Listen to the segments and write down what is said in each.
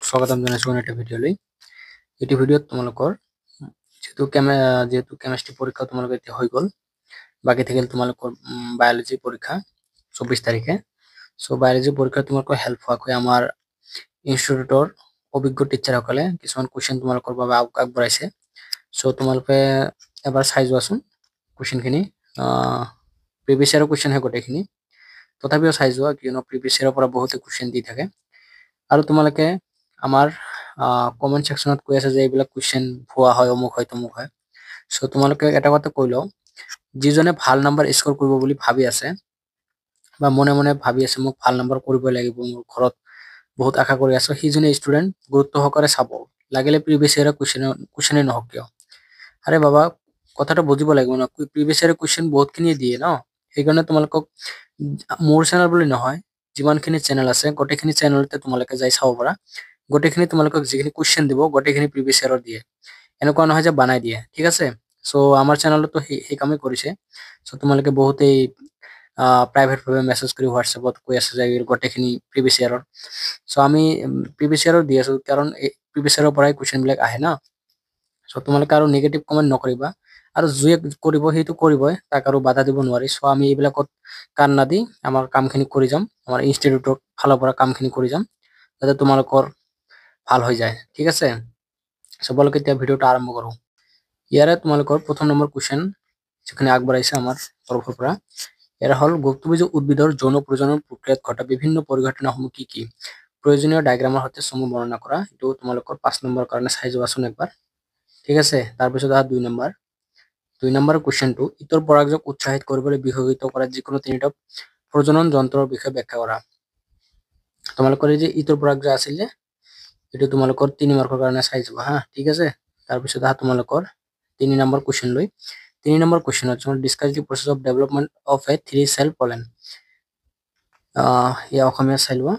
স্বাগতম জনাইছো এটা ভিডিঅ'লৈ। এইটো ভিডিঅ'ত তোমালোকৰ যেহেতু কেমিষ্ট্ৰি পৰীক্ষা তোমালোকৰ এতিয়া হৈ গ'ল, বাকী থাকিল তোমালোকৰ বায়োলজি পৰীক্ষা 24 তাৰিখে। সো বায়োলজি পৰীক্ষা তোমালোকৰ হেল্প হোৱাকৈ আমাৰ ইনষ্টিটিউটৰ অভিজ্ঞ টিচাৰসকলে কিছুমান কুৱেশ্যন তোমালোকৰ বাবে আগবঢ়াইছে। সো তোমালোকে এবাৰ চাই যোৱাচোন কুৱেশ্যনখিনি। প্ৰিভিয়াছ ইয়াৰৰ কুৱেশ্যন হে গোটেইখিনি, তথাপিও চাই যোৱা, কিয়নো প্ৰিভিয়াছ ইয়াৰৰ পৰা বহুতে কুৱেশ্যন দি থাকে। আৰু তোমালোকে আমাৰ কমেন্ট সেকশনত কৈ আছে যে এইবিলাক কুৱেশ্যন ভুৱা হয়, অমুক হয় তমুক হয়। সো তোমালোকে এটা কথা কৈ লওঁ, যিজনে ভাল নাম্বাৰ স্ক'ৰ কৰিব বুলি ভাবি আছে বা মনে মনে ভাবি আছে মোক ভাল নাম্বাৰ কৰিবই লাগিব, মোৰ ঘৰত বহুত আশা কৰি আছো, সিজনে ষ্টুডেণ্ট গুৰুত্ব সহকাৰে চাব, লাগিলে প্ৰিভিয়াছ ইয়াৰৰ কুৱেশ্যনে নহওক কিয়। আৰে বাবা, কথাটো বুজিব লাগিব ন, প্ৰিভিয়াছ ইয়াৰৰ কুৱেশ্যন বহুতখিনি দিয়ে ন। সেইকাৰণে তোমালোকক মোৰ চেনেল বুলি নহয়, যিমানখিনি চেনেল আছে গোটেইখিনি চেনেলতে তোমালোকে যাই চাব পাৰা। গোটেইখিনি তোমালোকক যিখিনি কুৱেশ্যন দিব গোটেইখিনি প্ৰিভিয়াছ ইয়াৰৰ দিয়ে, এনেকুৱা নহয় যে বনাই দিয়ে, ঠিক আছে। সো আমাৰ চেনেলতো সেই কামেই কৰিছে। সো তোমালোকে বহুতেই প্ৰাইভেট ভাৱে মেছেজ কৰি হোৱাটছএপত কৈ আছে যে গোটেইখিনি প্ৰিভিয়াছ ইয়াৰৰ। সো আমি প্ৰিভিয়াছ ইয়াৰৰ দি আছো, কাৰণ প্ৰিভিয়াছ ইয়াৰৰ পৰাই কুৱেশ্যন বিলাক আহে না। সো তোমালোকে আৰু নিগেটিভ কমেন্ট নকৰিবা, আৰু যিয়ে কৰিব সেইটো কৰিবই, তাক আৰু বাধা দিব নোৱাৰি। সো আমি এইবিলাকত কাণ নাদি আমাৰ কামখিনি কৰি যাম, আমাৰ ইনষ্টিটিউটৰ ফালৰ পৰা কামখিনি কৰি যাম, যাতে তোমালোকৰ ভাল হৈ যায়, ঠিক আছে। সবলৈকে এতিয়া ভিডিঅ'টো আৰম্ভ কৰোঁ। ইয়াৰে তোমালোকৰ প্ৰথম নম্বৰ কুৱেশ্যন যিখিনি আগবঢ়াইছে আমাৰ তৰফৰ পৰা, এয়া হ'ল গুৰুত্ববীজ উদ্ভিদৰ যৌন প্ৰজনন প্ৰক্ৰিয়াত ঘটা বিভিন্ন পৰিঘটনাসমূহ কি কি? প্ৰয়োজনীয় ডায়েগ্ৰামৰ সৈতে সমূহ বৰ্ণনা কৰা। এইটো তোমালোকৰ 5 নম্বৰ কাৰণে চাই যোৱাচোন একবাৰ, ঠিক আছে। তাৰপিছত 2 নম্বৰ কুৱেশ্যনটো, ইতৰ পৰাগজক উৎসাহিত কৰিবলৈ বিকশিত কৰা যিকোনো তিনিটা প্ৰজনন যন্ত্ৰৰ বিষয়ে ব্যাখ্যা কৰা। তোমালোকৰ এই যে ইতৰ পৰাগ আছিল যে, এইটো তোমালোকৰ 3 মাৰ্কৰ কাৰণে চাই যাবা হা, ঠিক আছে। তাৰপিছত তোমালোকৰ 3 নম্বৰ কুৱেশ্যন লৈ 3 নম্বৰ কুৱেশ্যনত discuss the process of development of a 3 cell pollen. ইয়া অসমীয়া চাই লোৱা,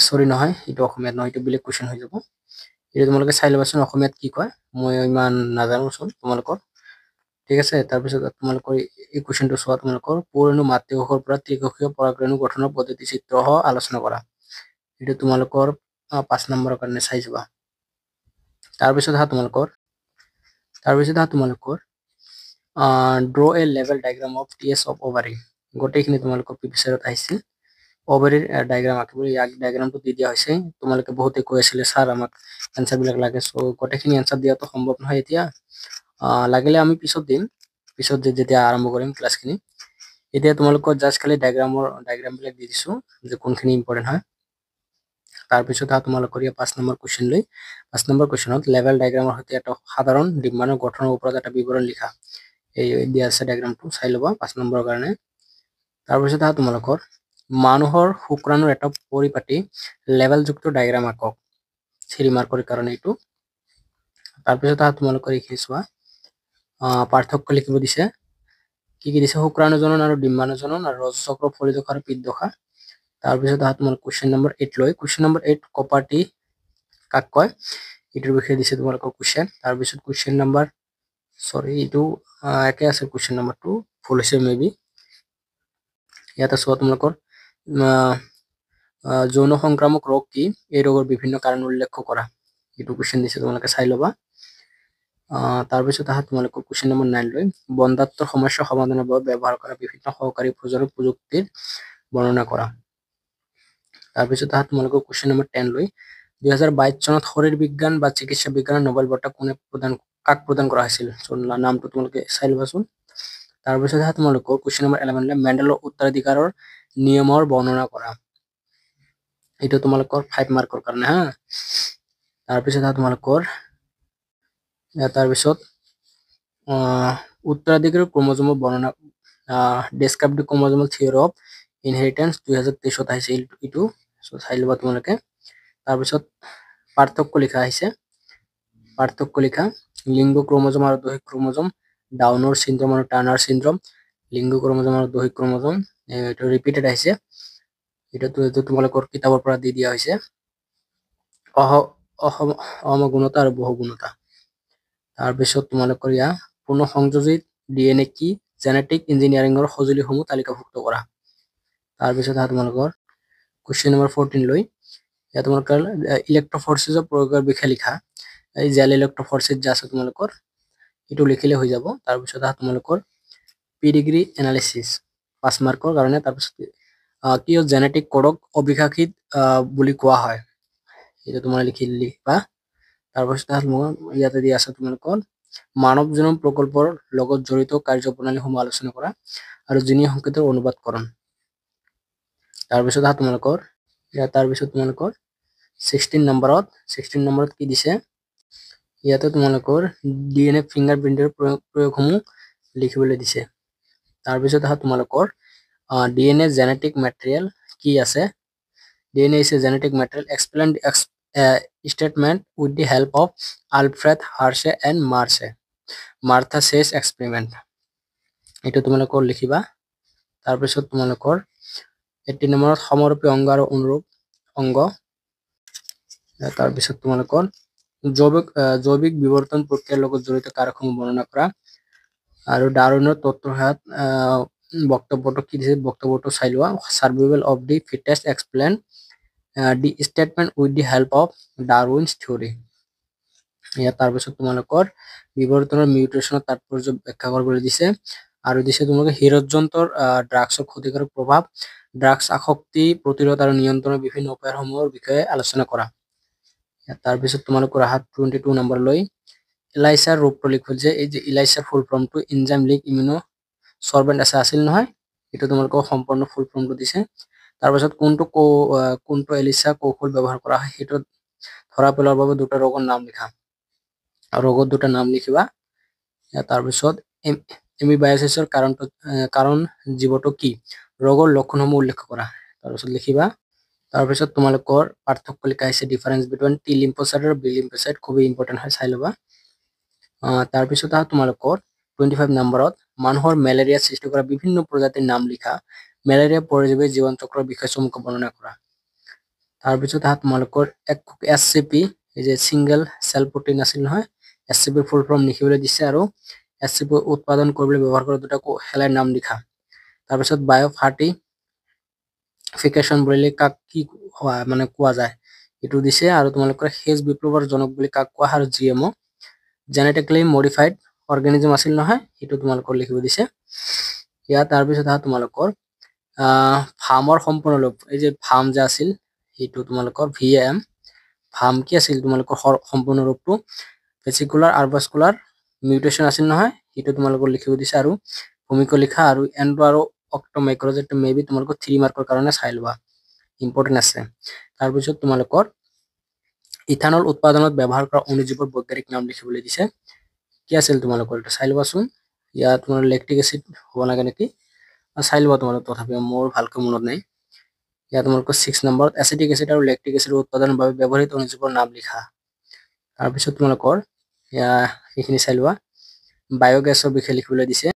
সৰি নহয়, এইটো অসমীয়াত নহয়, এইটো বেলেগ কুৱেশ্যন হৈ যাব। এইটো তোমালোকে চাই ল'বাচোন অসমীয়াত কি কয়, মই ইমান নাজানোচোন তোমালোকৰ, ঠিক আছে। তাৰপিছত তোমালোকৰ এই কুৱেশ্যনটো চোৱা, তোমালোকৰ পুৰণি মাতৃকোষৰ পৰা ত্ৰিকোষীয় পৰাগৰেণু গঠনৰ পদ্ধতি চিত্ৰ আলোচনা কৰা। এইটো তোমালোকৰ 5 নম্বৰৰ কাৰণে চাই যাবা। তাৰপিছত তোমালোকৰ ড্ৰ এ লেভেল diagram of TS of ovary. গোটেইখিনি তোমালোকৰ প্ৰিভিয়াছত আহিছিল, অভাৰিৰ ডায়াগ্ৰাম আঁকিবলৈ ইয়াক ডায়াগ্ৰামটো দি দিয়া হৈছে। তোমালোকে বহুতে কৈ আছিলে স্যাৰ আমাক এনসাৰ বিলাক লাগে, সো গোটেইখিনি এনসাৰ দিয়াটো সম্ভৱ নহয় এতিয়া, লাগিলে আমি পিছত দিম, পিছত যেতিয়া আৰম্ভ কৰিম ক্লাছখিনি। এতিয়া তোমালোকৰ জাষ্ট খালি ডায়াগ্ৰাম বিলাক দি দিছো যে কোনখিনি ইম্পৰ্টেন্ট হয়। তাৰপিছত তোমালোকৰ 5 নম্বৰ কুৱেশ্যন লৈ 5 নম্বৰ কুৱেশ্যনত লেভেল ডায়াগ্ৰামৰ সৈতে এটা সাধাৰণ ডিম্বাণুৰ গঠনৰ ওপৰত এটা বিৱৰণ লিখা। এই দিয়া আছে ডায়াগ্ৰামটো, চাই ল'বা 5 নম্বৰৰ কাৰণে। তাৰপিছত তোমালোকৰ মানুহৰ শুক্ৰাণুৰ এটা পৰিপাটি লেভেলযুক্ত ডায়াগ্ৰাম আঁকক, 3 মাৰ্কৰ কাৰণে এইটো। তাৰপিছত তোমালোকৰ এইখিনি চোৱা, পাৰ্থক্য লিখিব দিছে, কি কি দিছে, শুক্ৰাণু জনন আৰু ডিম্বাণু জনন আৰু ৰজচক্ৰ, ফলিদশা আৰু পিত্তদশা। তাৰপিছত তোমালোক কুৱেশ্যন নম্বৰ 8 লৈ, কুৱেশ্যন নম্বৰ 8 কপাৰটি কাক কয়, এইটোৰ বিষয়ে দিছে তোমালোকৰ কুৱেশ্যন। তাৰপিছত কুৱেশ্যন নম্বৰ, সৰি এইটো একে আছে, কুৱেশ্যন নম্বৰটো ভুল হৈছে মেবি। ইয়াতে চোৱা তোমালোকৰ যৌন সংক্ৰামক ৰোগ কি, এই ৰোগৰ বিভিন্ন কাৰণ উল্লেখ কৰা। এইটো কুৱেশ্যন দিছে, তোমালোকে চাই ল'বা। তাৰপিছত তোমালোকৰ কুৱেশ্যন নম্বৰ 9 লৈ বন্ধাত্বৰ সমস্যা সমাধানৰ বাবে ব্যৱহাৰ কৰা বিভিন্ন সহকাৰী প্ৰজনন প্ৰযুক্তিৰ বৰ্ণনা কৰা। তাৰপিছত তোমালোকৰ কুৱেশ্যন নম্বৰ 10 লৈ 2022 চনত শৰীৰ বিজ্ঞান বা চিকিৎসা বিজ্ঞানৰ নোবেল বঁটা কাক প্ৰদান কৰা হৈছিল, নামটো তোমালোকে চাই ল'বাচোন। তাৰপিছত তোমালোকৰ কুৱেশ্যন নম্বৰ 11 লৈ মেণ্ডেলৰ উত্তৰাধিকাৰৰ নিয়মৰ বৰ্ণনা কৰা। এইটো তোমালোকৰ 5 মাৰ্কৰ কাৰণে হা। তাৰপিছত তোমালোকৰ উত্তৰাধিকাৰী ক্ৰমোজোমৰ বৰ্ণনা, describe the chromosomal theory of inheritance 2023 আহিছে এইটো, চাই ল'বা তোমালোকে। তাৰপিছত পাৰ্থক্য লিখা আহিছে, পাৰ্থক্য লিখা, লিংগ ক্ৰমোজোম আৰু দৈহিক ক্ৰমোজোম, ডাউনৰ চিনড্ৰম আৰু টাৰ্নাৰ চিনড্ৰম, লিংগ ক্ৰমোজোম আৰু দৈহিক ক্ৰমোজোম, এইটো ৰিপিটেড আহিছে, এইটো তোমালোকৰ কিতাপৰ পৰা দি দিয়া হৈছে। অসমগুণতা আৰু বহুগুণতা। তাৰপিছত তোমালোকৰ পুনঃ সংযোজিত DNA কি, জেনেটিক ইঞ্জিনিয়াৰিঙৰ সঁজুলিসমূহ তালিকাভুক্ত কৰা। তাৰপিছত তোমালোকৰ কুৱেশ্যন নম্বৰ 14 লৈ ইয়াত তোমালোকৰ ইলেক্ট্ৰফৰ্চেছৰ প্ৰয়োগৰ বিষয়ে লিখা এই জেল ইলেক্ট্ৰফৰ্চেছ যে আছে তোমালোকৰ এইটো লিখিলে হৈ যাব তাৰপিছত তোমালোকৰ পি ডিগ্ৰী এনালিসিস 5 মাৰ্কৰ কাৰণে তাৰপিছত কিয় জেনেটিক কোডক অবিভাষিত বুলি কোৱা হয় এটা তোমৰা লিখিবা তাৰপিছত ইয়াতে দিয়া আছে তোমালোকৰ মানৱ জনম প্ৰকল্পৰ লগত জড়িত কাৰ্যপ্ৰণালীসমূহ আলোচনা কৰা আৰু জিনি সংকেতৰ অনুবাদকৰণ তাৰপিছত তোমালোকৰ ইয়াত তাৰপিছত তোমালোকৰ 16 নম্বৰত কি দিছে ইয়াতে তোমালোকৰ ডিএনএ ফিংগাৰপ্ৰিন্টৰ প্ৰয়োগসমূহ লিখিবলৈ দিছে তাৰপিছত তোমালোকৰ ডিএনএ জেনেটিক ম্যাটেৰিয়েল কি আছে DNA is a genetic material explained statement with the help of Alfred Hershey and Martha Says experiment এটা তোমালোকৰ লিখিবা তাৰপিছত তোমালোকৰ 18 নম্বৰত সমৰূপী অংগ আৰু অনুৰূপ অংগ তাৰপিছত তোমালোকৰ জৈৱিক বিৱৰ্তন প্ৰক্ৰিয়াৰ লগত জড়িত কাৰকসমূহ বৰ্ণনা কৰা আৰু ডাৰউইনৰ তত্ত্বৰ হাত বক্তব্যটো কি দিছে বক্তব্যটো চাই লোৱা survival of the fittest explain the statement with the help of Darwin's theory ইয়াত তাৰপিছত তোমালোকৰ বিৱৰ্তনৰ মিউটেশনৰ তাৎপৰ্য ব্যাখ্যা কৰিবলৈ দিছে আৰু দিছে তোমালোকে হৃদযন্ত্ৰৰ ড্ৰাগছৰ ক্ষতিকাৰক প্ৰভাৱ ড্ৰাগছ আসক্তি প্ৰতিৰোধ আৰু নিয়ন্ত্ৰণৰ বিভিন্ন উপায়সমূহৰ বিষয়ে আলোচনা কৰা ইয়াত তাৰপিছত তোমালোকৰ 22 নম্বৰ লৈ ইলাইচাৰ ৰূপটো লিখিব যে এই যে ইলাইচাৰ ফুল ফৰ্মটো এনজাইম লিংক ইমিউনো সৰ্বেন্ট আছিল নহয় এটা তোমালোকৰ সম্পূৰ্ণ ফুল ফৰ্মটো দিছে তাৰপিছত কোনটো এলিসা কৌশল ব্যৱহাৰ কৰা হয় হেতু ধৰা পেলোৱাৰ বাবে দুটা ৰোগৰ নাম লিখা ৰোগৰ দুটা নাম লিখিবা তাৰপিছত এমিবায়োসিছৰ কাৰণ জীৱটো কি ৰোগৰ লক্ষণসমূহ উল্লেখ কৰা তাৰপিছত লিখিবা তাৰপিছত তোমালোকৰ পাৰ্থক্য লিখা আছে ডিফাৰেন্স বিটুইন টি লিম্ফোসাইট আৰু বি লিম্ফোসাইট খুব ইম্পৰ্টেন্ট হয় চাই লবা তাৰপিছত তোমালোকৰ 25 নম্বৰত মানুহৰ মেলেৰিয়া সৃষ্টি কৰা বিভিন্ন প্ৰজাতিৰ নাম লিখা মেলেৰিয়া পৰজীৱী জীৱন চক্ৰৰ বিষয়ে সমূহ বৰ্ণনা কৰা তাৰপিছত তোমালোকৰ এসচিপি এই যে সিঙ্গেল সেল প্ৰোটিন আছিল নহয় এসচিপি ফুল ফৰ্ম লিখিবলৈ দিছে আৰু এসচিপি উৎপাদন কৰিবলৈ ব্যৱহাৰ কৰা দুটা হেলাৰ নাম লিখা তাৰপিছত বায়োফাৰ্টিফিকেশন বুলি কাক কি মানে কোৱা যায় এটো দিছে আৰু তোমালোকৰ হেজ বিপ্লৱৰ জনক বুলি কাক কোৱা আৰু জিএমও জেনেটিক্যালি মডিফাইড অৰ্গানিজম আছিল নহয় এটো তোমালোকৰ লিখিব দিছে ইয়াত তাৰপিছত তোমালোকৰ ফাৰ্মৰ সম্পূৰ্ণ ৰূপ এই যে ফাৰ্ম যে আছিল এটো তোমালোকৰ ভিএম ফাৰ্ম কি আছিল তোমালোকৰ সম্পূৰ্ণ ৰূপটো ভেসিকুলাৰ আৰভাস্কুলাৰ মিউটেশন আছিল নহয় এটো তোমালোকৰ লিখিব দিছে আৰু ভূমিকা লিখা আৰু এন্ডো আৰু অক্টোমাইক্ৰোজেট মেবি তোমালোকৰ 3 মাৰ্কৰ কাৰণে চাই লোৱা ইম্পৰ্টেন্ট আছে তাৰপিছত তোমালোকৰ ইথানল উৎপাদনত ব্যৱহাৰ কৰা অনুজীৱৰ বৈজ্ঞানিক নাম লিখিবলৈ দিছে কি আছিল তোমালোকৰ এটা চাই লবাচোন ইয়াত তোমাৰ লেক্টিক এসিড হ'ব লাগে নেকি চাই লবা তোমালোক তথাপি মোৰ ভালকৈ মনত নাই ইয়াত তোমালোকৰ 6 নম্বৰত এসিটিক এসিড আৰু লেক্টিক এসিড উৎপাদনৰ বাবে ব্যৱহৃত অনুজীৱৰ নাম লিখা তাৰপিছত তোমালোকৰ এইখিনি চাই লোৱা বায়োগ্যাছৰ বিষয়ে লিখিবলৈ দিছে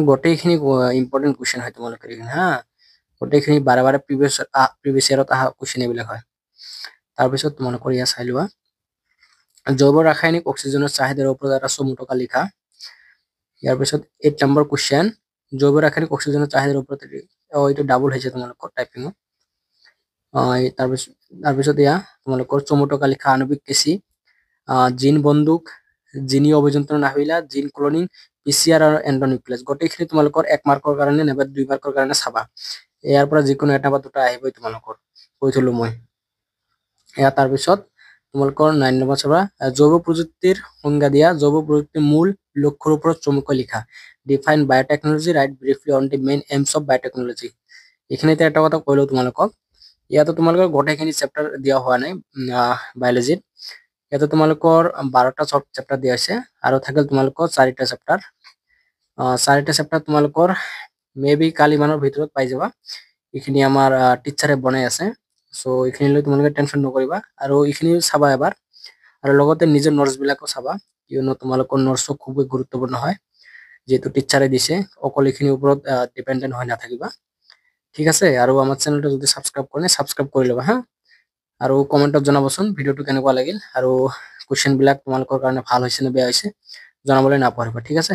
গোটেইখিনি ইম্পৰ্টেন্ট কোৱেশ্চন হয় তোমালোকৰ হা গোটেইখিনি বাৰে বাৰে প্ৰিভিয়াস ইয়াৰত আহা কোৱেশ্চন এইবিলাক হয় তাৰপিছত তোমালোকৰ ইয়া চাই লোৱা জৈৱ ৰাসায়নিক অক্সিজেনৰ চাহিদাৰ ওপৰত এটা চমুটকা লিখা ইয়াৰ পিছত 8 নম্বৰ কোৱেশ্চন জৈৱ ৰাসায়নিক অক্সিজেনৰ চাহিদাৰ ওপৰত এইটো ডাবল হৈছে তোমালোকৰ টাইপিং তাৰপিছত ইয়া তোমালোকৰ চমুটকা লিখা আণবিক কেচি জিন বন্দুক জিনি অভিযন্ত্ৰণ নাহিলা জিন ক্লোনিং পিসিআৰ আৰু এন্ডোনিউক্লিয়াছ গোটেইখিনি তোমালোকৰ 1 মাৰ্কৰ কাৰণে নেবা 2 মাৰ্কৰ কাৰণে চাবা ইয়াৰ পৰা যিকোনো এটা বা দুটা আহিবই তোমালোকৰ কৈ থলো মই ইয়া তাৰপিছত তোমালোকৰ 9 নম্বৰ চাবা জৈৱ প্ৰযুক্তিৰ সংজ্ঞা দিয়া জৈৱ প্ৰযুক্তিৰ মূল লক্ষ্যৰ ওপৰত চমুকৈ লিখা define biotechnology write briefly on the main aims of biotechnology এখানেতে একটা কথা কইলো তোমালোকক ইয়াতে তোমালোকৰ গোটেইখিনি চেপ্টাৰ দিয়া হোৱা নাই বায়োলজিত ইয়াতে তোমালোকৰ 12টা চেপ্টাৰ দিয়া আছে আৰু থাকিল তোমালোকৰ 4টা চেপ্টাৰ 4টা চেপ্টাৰ তোমালোকৰ মেবি কালি মানৰ ভিতৰত পাই যাবা এখিনি আমাৰ টিচাৰে বনাই আছে সো এখিনি লৈ তোমালোকে টেনশন নকৰিবা আৰু এখিনি চাবা এবাৰ আৰু লগতে নিজৰ নোটস বিলাকো চাবা কিয়নো তোমালোকৰ নোটস খুব গুৰুত্বপূৰ্ণ হয় যেটো টিচাৰে দিছে অকল এখিনিৰ ওপৰত ডিপেন্ডেন্ট হৈ নাথাকিবা ঠিক আছে আৰু আমাৰ চেনেলটো যদি সাবস্ক্ৰাইব কৰে সাবস্ক্ৰাইব কৰি লবা হা আৰু কমেন্টত জনাবচোন ভিডিওটো কেনেকুৱা লাগিল আৰু কোৱেশ্চন বিলাক তোমালোকৰ কাৰণে ভাল হৈছে নে বেয়া হৈছে জনাবলৈ নাপাহৰিবা ঠিক আছে